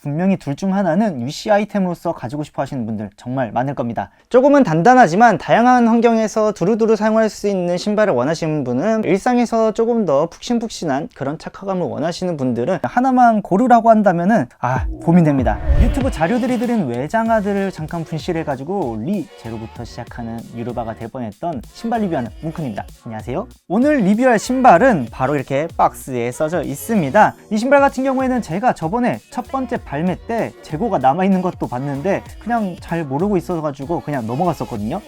분명히 둘 중 하나는 UC 아이템으로서 가지고 싶어 하시는 분들 정말 많을 겁니다. 조금은 단단하지만 다양한 환경에서 두루두루 사용할 수 있는 신발을 원하시는 분은, 일상에서 조금 더 푹신푹신한 그런 착화감을 원하시는 분들은 하나만 고르라고 한다면은 고민됩니다. 유튜브 자료들이 들은 외장하드를 잠깐 분실해가지고 제로부터 시작하는 유르바가 될 뻔했던 신발 리뷰하는 뭉쿤입니다. 안녕하세요. 오늘 리뷰할 신발은 바로 이렇게 박스에 써져 있습니다. 이 신발 같은 경우에는 제가 저번에 첫 번째 발매 때 재고가 남아있는 것도 봤는데 그냥 잘 모르고 있어가지고 그냥 넘어갔었거든요.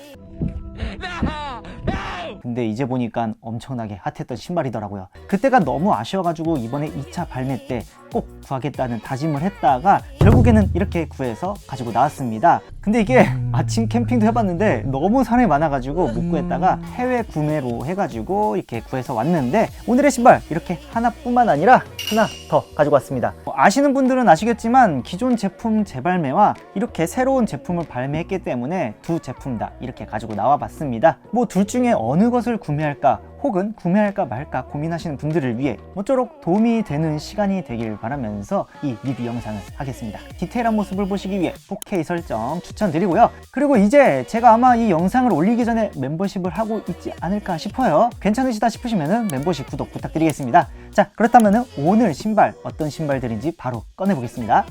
근데 이제 보니까 엄청나게 핫했던 신발이더라고요. 그때가 너무 아쉬워가지고 이번에 2차 발매 때 꼭 구하겠다는 다짐을 했다가 결국에는 이렇게 구해서 가지고 나왔습니다. 근데 이게 아침 캠핑도 해봤는데 너무 사람이 많아가지고 못 구했다가 해외 구매로 해가지고 이렇게 구해서 왔는데, 오늘의 신발 이렇게 하나뿐만 아니라 하나 더 가지고 왔습니다. 아시는 분들은 아시겠지만 기존 제품 재발매와 이렇게 새로운 제품을 발매했기 때문에 두 제품 다 이렇게 가지고 나와봤습니다. 뭐 둘 중에 어느 것을 구매할까 혹은 구매할까 말까 고민하시는 분들을 위해 모쪼록 도움이 되는 시간이 되길 바라면서 이 리뷰 영상을 하겠습니다. 디테일한 모습을 보시기 위해 4K 설정 추천드리고요. 그리고 이제 제가 아마 이 영상을 올리기 전에 멤버십을 하고 있지 않을까 싶어요. 괜찮으시다 싶으시면 멤버십 구독 부탁드리겠습니다. 자, 그렇다면 오늘 신발 어떤 신발들인지 바로 꺼내보겠습니다.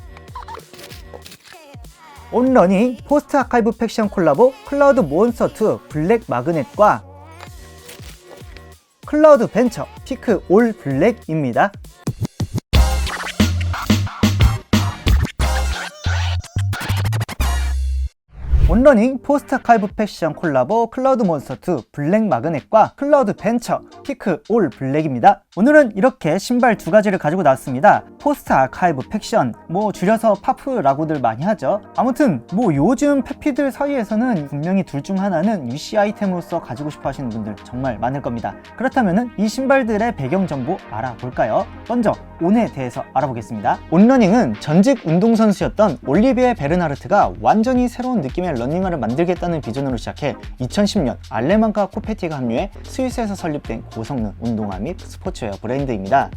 온러닝 포스트 아카이브 팩션 콜라보 클라우드 몬스터2 블랙 마그넷과 클라우드 벤처 피크 올 블랙입니다. 온러닝 포스트 아카이브 팩션 콜라보 클라우드 몬스터2 블랙 마그넷과 클라우드 벤처 피크 올 블랙입니다. 오늘은 이렇게 신발 두 가지를 가지고 나왔습니다. 포스트 아카이브 팩션, 줄여서 파프라고들 많이 하죠. 아무튼 요즘 페피들 사이에서는 분명히 둘 중 하나는 UC 아이템으로서 가지고 싶어 하시는 분들 정말 많을 겁니다. 그렇다면 이 신발들의 배경 정보 알아볼까요? 먼저 온에 대해서 알아보겠습니다. 온러닝은 전직 운동선수였던 올리비에 베르나르트가 완전히 새로운 느낌의 러닝화를 만들겠다는 비전으로 시작해 2010년 알레만과 코페티가 합류해 스위스에서 설립된 고성능 운동화 및 스포츠웨어 브랜드입니다.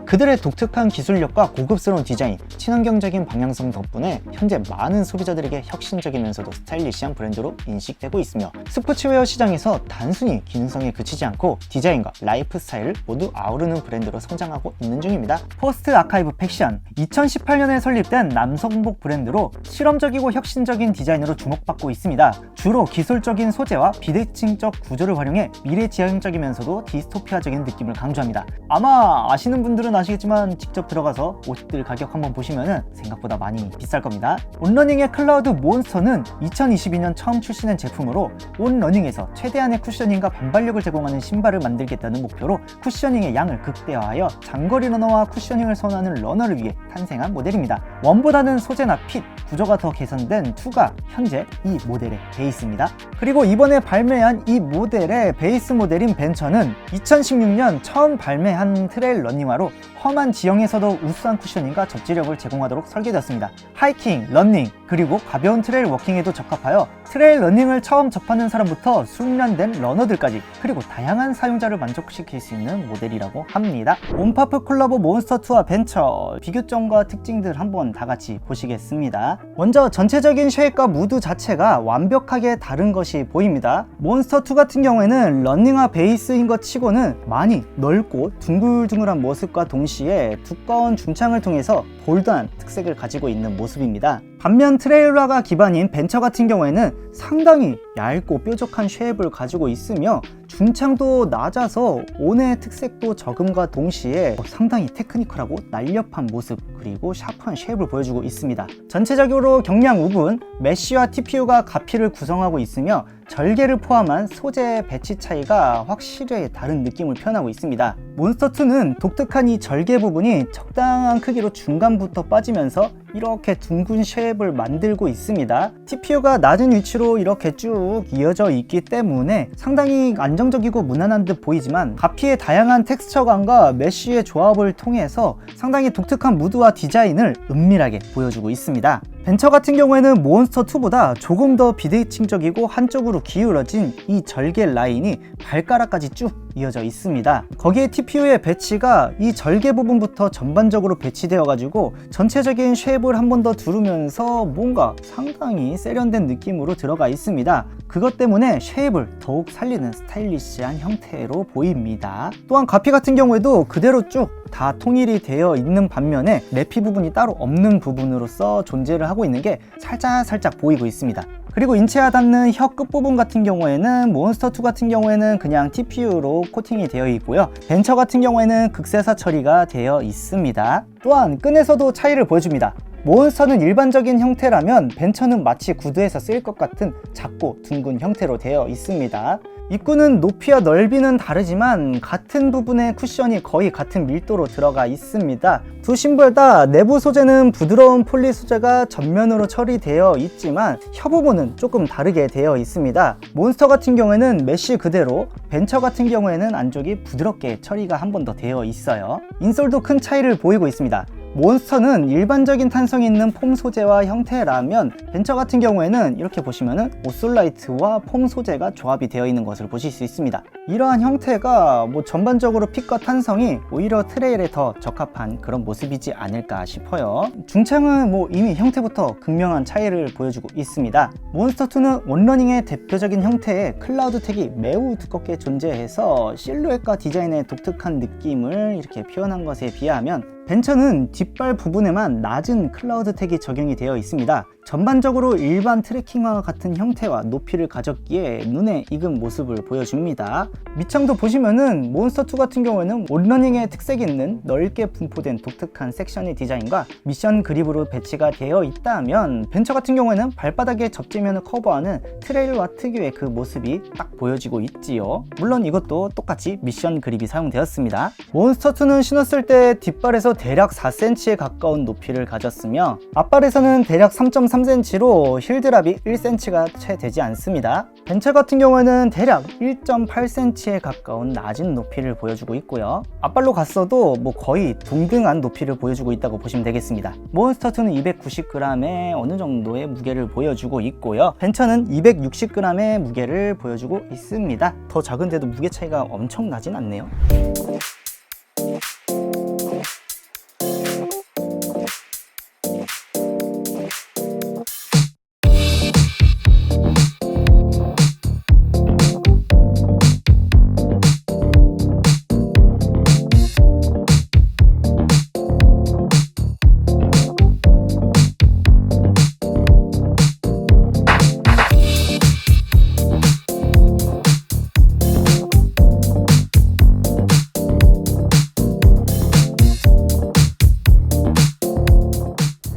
그들의 독특한 기술력과 고급스러운 디자인, 친환경적인 방향성 덕분에 현재 많은 소비자들에게 혁신적이면서도 스타일리시한 브랜드로 인식되고 있으며, 스포츠웨어 시장에서 단순히 기능성에 그치지 않고 디자인과 라이프 스타일을 모두 아우르는 브랜드로 성장하고 있는 중입니다. 포스트 아카이브 팩션, 2018년에 설립된 남성복 브랜드로 실험적이고 혁신적인 디자인으로 주목받고 있습니다. 주로 기술적인 소재와 비대칭적 구조를 활용해 미래지향적이면서도 디스토피아적인 느낌을 강조합니다. 아마 아시는 분들은 아시겠지만 직접 들어가서 옷들 가격 한번 보시면 생각보다 많이 비쌀 겁니다. 온러닝의 클라우드 몬스터는 2022년 처음 출시된 제품으로 온러닝에서 최대한의 쿠셔닝과 반발력을 제공하는 신발을 만들겠다는 목표로 쿠셔닝의 양을 극대화하여 장거리 러너와 쿠셔닝을 선호하는 러너를 위해 탄생한 모델입니다. 1보다는 소재나 핏, 구조가 더 개선된 2가 현재 이 모델의 베이스입니다. 그리고 이번에 발매한 이 모델의 베이스 모델인 벤처는 2016년 처음 발매한 트레일 러닝화로 험한 지형에서도 우수한 쿠셔닝과 접지력을 제공하도록 설계되었습니다. 하이킹, 러닝, 그리고 가벼운 트레일 워킹에도 적합하여 트레일 러닝을 처음 접하는 사람부터 숙련된 러너들까지, 그리고 다양한 사용자를 만족시킬 수 있는 모델이라고 합니다. 온파프 콜라보 몬스터2와 벤처 비교점과 특징들 한번 다 같이 보시겠습니다. 먼저 전체적인 쉐입과 무드 자체가 완벽하게 다른 것이 보입니다. 몬스터2 같은 경우에는 러닝화 베이스인 것 치고는 많이 넓고 둥글둥글한 모습과 동시에 두꺼운 중창을 통해서 볼드한 특색을 가지고 있는 모습입니다. 반면 트레일러가 기반인 벤처 같은 경우에는 상당히 얇고 뾰족한 쉐입을 가지고 있으며 중창도 낮아서 온의 특색도 적음과 동시에 상당히 테크니컬하고 날렵한 모습, 그리고 샤프한 쉐입을 보여주고 있습니다. 전체적으로 경량 우분, 메쉬와 TPU가 가피를 구성하고 있으며 절개를 포함한 소재 배치 차이가 확실히 다른 느낌을 표현하고 있습니다. 몬스터2는 독특한 이 절개 부분이 적당한 크기로 중간부터 빠지면서 이렇게 둥근 쉐입을 만들고 있습니다. TPU가 낮은 위치로 이렇게 쭉 이어져 있기 때문에 상당히 안정적이고 무난한 듯 보이지만, 가피의 다양한 텍스처감과 메쉬의 조합을 통해서 상당히 독특한 무드와 디자인을 은밀하게 보여주고 있습니다. 벤처 같은 경우에는 몬스터2보다 조금 더 비대칭적이고 한쪽으로 기울어진 이 절개 라인이 발가락까지 쭉 이어져 있습니다. 거기에 TPU의 배치가 이 절개 부분부터 전반적으로 배치되어 가지고 전체적인 쉐입을 한 번 더 두르면서 뭔가 상당히 세련된 느낌으로 들어가 있습니다. 그것 때문에 쉐입을 더욱 살리는 스타일리시한 형태로 보입니다. 또한 가피 같은 경우에도 그대로 쭉 다 통일이 되어 있는 반면에 내피 부분이 따로 없는 부분으로서 존재를 하고 있는 게 살짝 보이고 있습니다. 그리고 인체와 닿는 혀 끝부분 같은 경우에는 몬스터2 같은 경우에는 그냥 TPU로 코팅이 되어 있고요. 벤처 같은 경우에는 극세사 처리가 되어 있습니다. 또한 끈에서도 차이를 보여줍니다. 몬스터는 일반적인 형태라면 벤처는 마치 구두에서 쓰일 것 같은 작고 둥근 형태로 되어 있습니다. 입구는 높이와 넓이는 다르지만 같은 부분의 쿠션이 거의 같은 밀도로 들어가 있습니다. 두 신발 다 내부 소재는 부드러운 폴리 소재가 전면으로 처리되어 있지만 혀 부분은 조금 다르게 되어 있습니다. 몬스터 같은 경우에는 메쉬 그대로, 벤처 같은 경우에는 안쪽이 부드럽게 처리가 한 번 더 되어 있어요. 인솔도 큰 차이를 보이고 있습니다. 몬스터는 일반적인 탄성이 있는 폼 소재와 형태라면 벤처 같은 경우에는 이렇게 보시면은 오솔라이트와 폼 소재가 조합이 되어 있는 것을 보실 수 있습니다. 이러한 형태가 전반적으로 핏과 탄성이 오히려 트레일에 더 적합한 그런 모습이지 않을까 싶어요. 중창은 이미 형태부터 극명한 차이를 보여주고 있습니다. 몬스터2는 원러닝의 대표적인 형태의 클라우드 택이 매우 두껍게 존재해서 실루엣과 디자인의 독특한 느낌을 이렇게 표현한 것에 비하면 벤처는 뒷발 부분에만 낮은 클라우드 택이 적용이 되어 있습니다. 전반적으로 일반 트래킹화와 같은 형태와 높이를 가졌기에 눈에 익은 모습을 보여줍니다. 밑창도 보시면은 몬스터2 같은 경우에는 온러닝의 특색이 있는 넓게 분포된 독특한 섹션의 디자인과 미션 그립으로 배치가 되어 있다면 벤처 같은 경우에는 발바닥에 접지면을 커버하는 트레일과 특유의 그 모습이 딱 보여지고 있지요. 물론 이것도 똑같이 미션 그립이 사용되었습니다. 몬스터2는 신었을 때 뒷발에서 대략 4cm에 가까운 높이를 가졌으며 앞발에서는 대략 3.3cm로 힐드랍이 1cm가 채 되지 않습니다. 벤처 같은 경우에는 대략 1.8cm에 가까운 낮은 높이를 보여주고 있고요. 앞발로 갔어도 거의 동등한 높이를 보여주고 있다고 보시면 되겠습니다. 몬스터2는 290g의 어느 정도의 무게를 보여주고 있고요. 벤처는 260g의 무게를 보여주고 있습니다. 더 작은데도 무게 차이가 엄청 나진 않네요.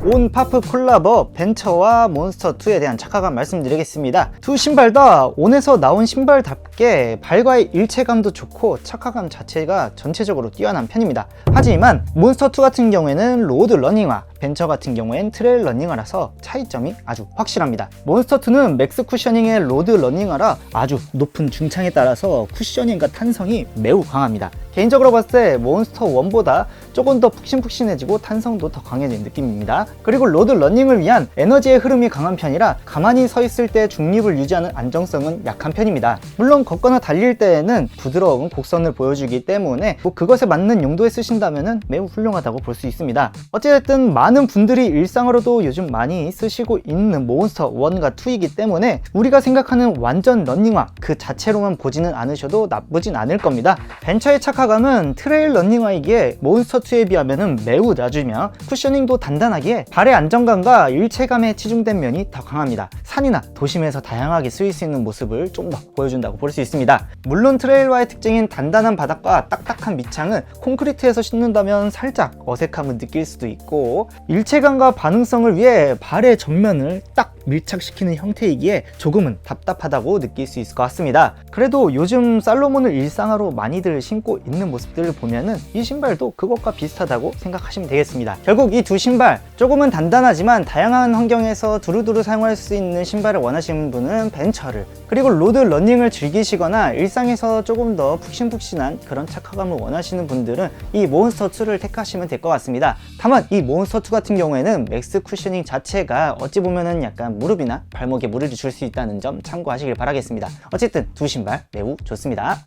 온 파프 콜라보 벤처와 몬스터2에 대한 착화감 말씀드리겠습니다. 두 신발 다 온에서 나온 신발답게 발과의 일체감도 좋고 착화감 자체가 전체적으로 뛰어난 편입니다. 하지만 몬스터2 같은 경우에는 로드 러닝화, 벤처 같은 경우엔 트레일 러닝화라서 차이점이 아주 확실합니다. 몬스터2는 맥스 쿠셔닝의 로드 러닝화라 아주 높은 중창에 따라서 쿠셔닝과 탄성이 매우 강합니다. 개인적으로 봤을 때 몬스터1보다 조금 더 푹신푹신해지고 탄성도 더 강해진 느낌입니다. 그리고 로드 러닝을 위한 에너지의 흐름이 강한 편이라 가만히 서 있을 때 중립을 유지하는 안정성은 약한 편입니다. 물론 걷거나 달릴 때에는 부드러운 곡선을 보여주기 때문에 그것에 맞는 용도에 쓰신다면 매우 훌륭하다고 볼 수 있습니다. 어찌됐든 많은 분들이 일상으로도 요즘 많이 쓰시고 있는 몬스터1과 2이기 때문에 우리가 생각하는 완전 러닝화 그 자체로만 보지는 않으셔도 나쁘진 않을 겁니다. 벤처의 착화감은 트레일 러닝화이기에 몬스터2에 비하면 매우 낮으며 쿠셔닝도 단단하기에 발의 안정감과 일체감에 치중된 면이 더 강합니다. 산이나 도심에서 다양하게 쓰일 수 있는 모습을 좀 더 보여준다고 볼 수 있습니다. 물론 트레일화의 특징인 단단한 바닥과 딱딱한 밑창은 콘크리트에서 신는다면 살짝 어색함을 느낄 수도 있고 일체감과 반응성을 위해 발의 정면을 딱 밀착시키는 형태이기에 조금은 답답하다고 느낄 수 있을 것 같습니다. 그래도 요즘 살로몬을 일상화로 많이들 신고 있는 모습들을 보면은 이 신발도 그것과 비슷하다고 생각하시면 되겠습니다. 결국 이 두 신발 조금은 단단하지만 다양한 환경에서 두루두루 사용할 수 있는 신발을 원하시는 분은 벤처를, 그리고 로드 러닝을 즐기시거나 일상에서 조금 더 푹신푹신한 그런 착화감을 원하시는 분들은 이 몬스터2를 택하시면 될 것 같습니다. 다만 이 몬스터2 같은 경우에는 맥스 쿠셔닝 자체가 어찌 보면은 약간 무릎이나 발목에 무리를 줄 수 있다는 점 참고하시길 바라겠습니다. 어쨌든 두 신발 매우 좋습니다.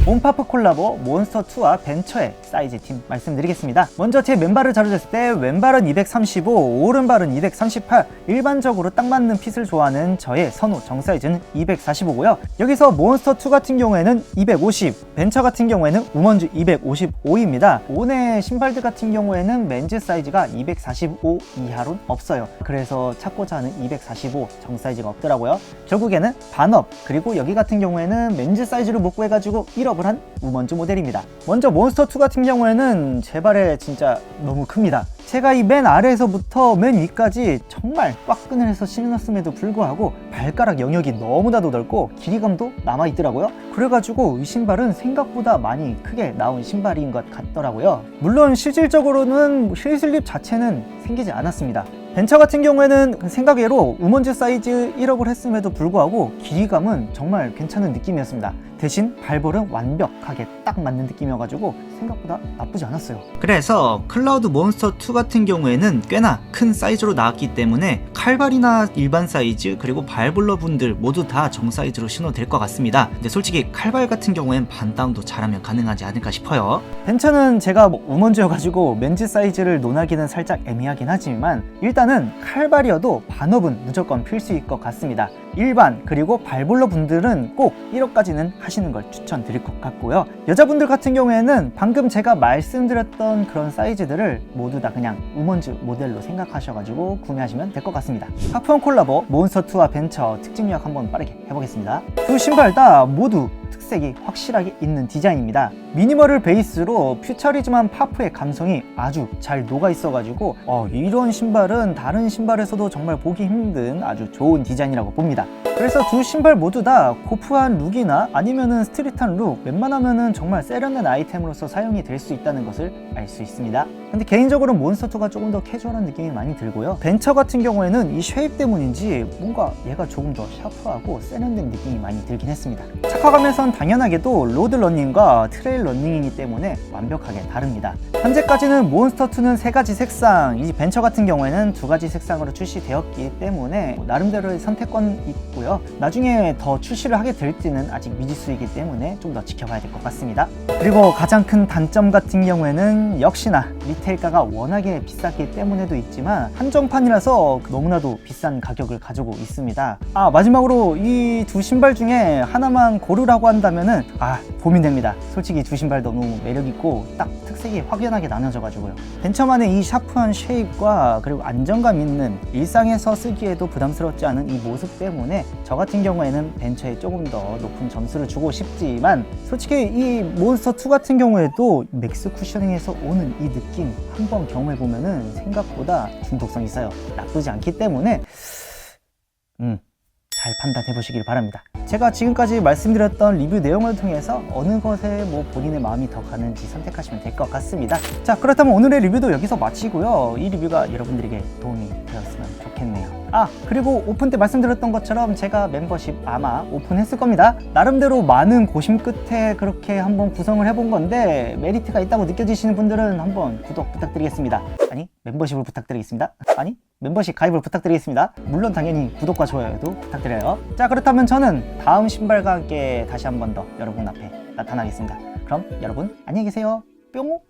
몬파프 콜라보 몬스터2와 벤처의 사이즈 팀 말씀드리겠습니다. 먼저 제 맨발을 자르셨을 때 왼발은 235, 오른발은 238, 일반적으로 딱 맞는 핏을 좋아하는 저의 선호 정사이즈는 245고요. 여기서 몬스터2 같은 경우에는 250, 벤처 같은 경우에는 우먼즈 255입니다. 온의 신발들 같은 경우에는 맨즈 사이즈가 245 이하로는 없어요. 그래서 찾고자 하는 245 정사이즈가 없더라고요. 결국에는 반업, 그리고 여기 같은 경우에는 맨즈 사이즈를 못 구해가지고 1업 한 우먼즈 모델입니다. 먼저 몬스터2 같은 경우에는 제 발에 진짜 너무 큽니다. 제가 이 맨 아래에서부터 맨 위까지 정말 꽉끈을 해서 신었음에도 불구하고 발가락 영역이 너무나도 넓고 길이감도 남아있더라고요. 그래가지고 이 신발은 생각보다 많이 크게 나온 신발인 것 같더라고요. 물론 실질적으로는 힐슬립 자체는 생기지 않았습니다. 벤처 같은 경우에는 생각외로 우먼즈 사이즈 1업을 했음에도 불구하고 길이감은 정말 괜찮은 느낌이었습니다. 대신 발볼은 완벽하게 딱 맞는 느낌이어가지고 생각보다 나쁘지 않았어요. 그래서 클라우드 몬스터2 같은 경우에는 꽤나 큰 사이즈로 나왔기 때문에 칼발이나 일반 사이즈 그리고 발볼러 분들 모두 다 정 사이즈로 신어도 될 것 같습니다. 근데 솔직히 칼발 같은 경우엔 반다운도 잘하면 가능하지 않을까 싶어요. 벤처는 제가 우먼즈여가지고 맨즈 사이즈를 논하기는 살짝 애매하긴 하지만 일단은 칼발이어도 반업은 무조건 필수일 것 같습니다. 일반 그리고 발볼러 분들은 꼭 1업까지는 하시는 걸 추천드릴 것 같고요. 여자분들 같은 경우에는 방금 제가 말씀드렸던 그런 사이즈들을 모두 다 그냥 우먼즈 모델로 생각하셔가지고 구매하시면 될 것 같습니다. 하프원 콜라보 몬스터2와 벤처 특징 요약 한번 빠르게 해보겠습니다. 두 신발 다 모두 특색이 확실하게 있는 디자인입니다. 미니멀을 베이스로 퓨처리즘한 파프의 감성이 아주 잘 녹아 있어가지고 이런 신발은 다른 신발에서도 정말 보기 힘든 아주 좋은 디자인이라고 봅니다. 그래서 두 신발 모두 다 고프한 룩이나 아니면은 스트릿한 룩, 웬만하면은 정말 세련된 아이템으로서 사용이 될 수 있다는 것을 알 수 있습니다. 근데 개인적으로 몬스터2가 조금 더 캐주얼한 느낌이 많이 들고요. 벤처 같은 경우에는 이 쉐입 때문인지 뭔가 얘가 조금 더 샤프하고 세련된 느낌이 많이 들긴 했습니다. 착화감에선 당연하게도 로드 러닝과 트레일 러닝이기 때문에 완벽하게 다릅니다. 현재까지는 몬스터2는 3가지 색상, 이 벤처 같은 경우에는 2가지 색상으로 출시되었기 때문에 나름대로의 선택권이 있고요. 나중에 더 출시를 하게 될지는 아직 미지수이기 때문에 좀 더 지켜봐야 될 것 같습니다. 그리고 가장 큰 단점 같은 경우에는 역시나 리테일가가 워낙에 비쌌기 때문에도 있지만 한정판이라서 너무나도 비싼 가격을 가지고 있습니다. 마지막으로 이 두 신발 중에 하나만 고르라고 한다면은 고민됩니다. 솔직히 두 신발 너무 매력있고 딱 특색이 확연하게 나눠져가지고요. 벤처만의 이 샤프한 쉐입과 그리고 안정감 있는 일상에서 쓰기에도 부담스럽지 않은 이 모습 때문에 저 같은 경우에는 벤처에 조금 더 높은 점수를 주고 싶지만 솔직히 이 몬스터2 같은 경우에도 맥스 쿠셔닝에서 오는 이 느낌 한번 경험해보면은 생각보다 중독성이 있어요. 나쁘지 않기 때문에 잘 판단해 보시길 바랍니다. 제가 지금까지 말씀드렸던 리뷰 내용을 통해서 어느 것에 본인의 마음이 더 가는지 선택하시면 될 것 같습니다. 자, 그렇다면 오늘의 리뷰도 여기서 마치고요. 이 리뷰가 여러분들에게 도움이 되었으면 좋겠네요. 그리고 오픈 때 말씀드렸던 것처럼 제가 멤버십 아마 오픈했을 겁니다. 나름대로 많은 고심 끝에 그렇게 한번 구성을 해본 건데 메리트가 있다고 느껴지시는 분들은 한번 구독 부탁드리겠습니다. 아니, 멤버십을 부탁드리겠습니다. 아니, 멤버십 가입을 부탁드리겠습니다. 물론 당연히 구독과 좋아요도 부탁드려요. 자, 그렇다면 저는 다음 신발과 함께 다시 한 번 더 여러분 앞에 나타나겠습니다. 그럼 여러분 안녕히 계세요. 뿅.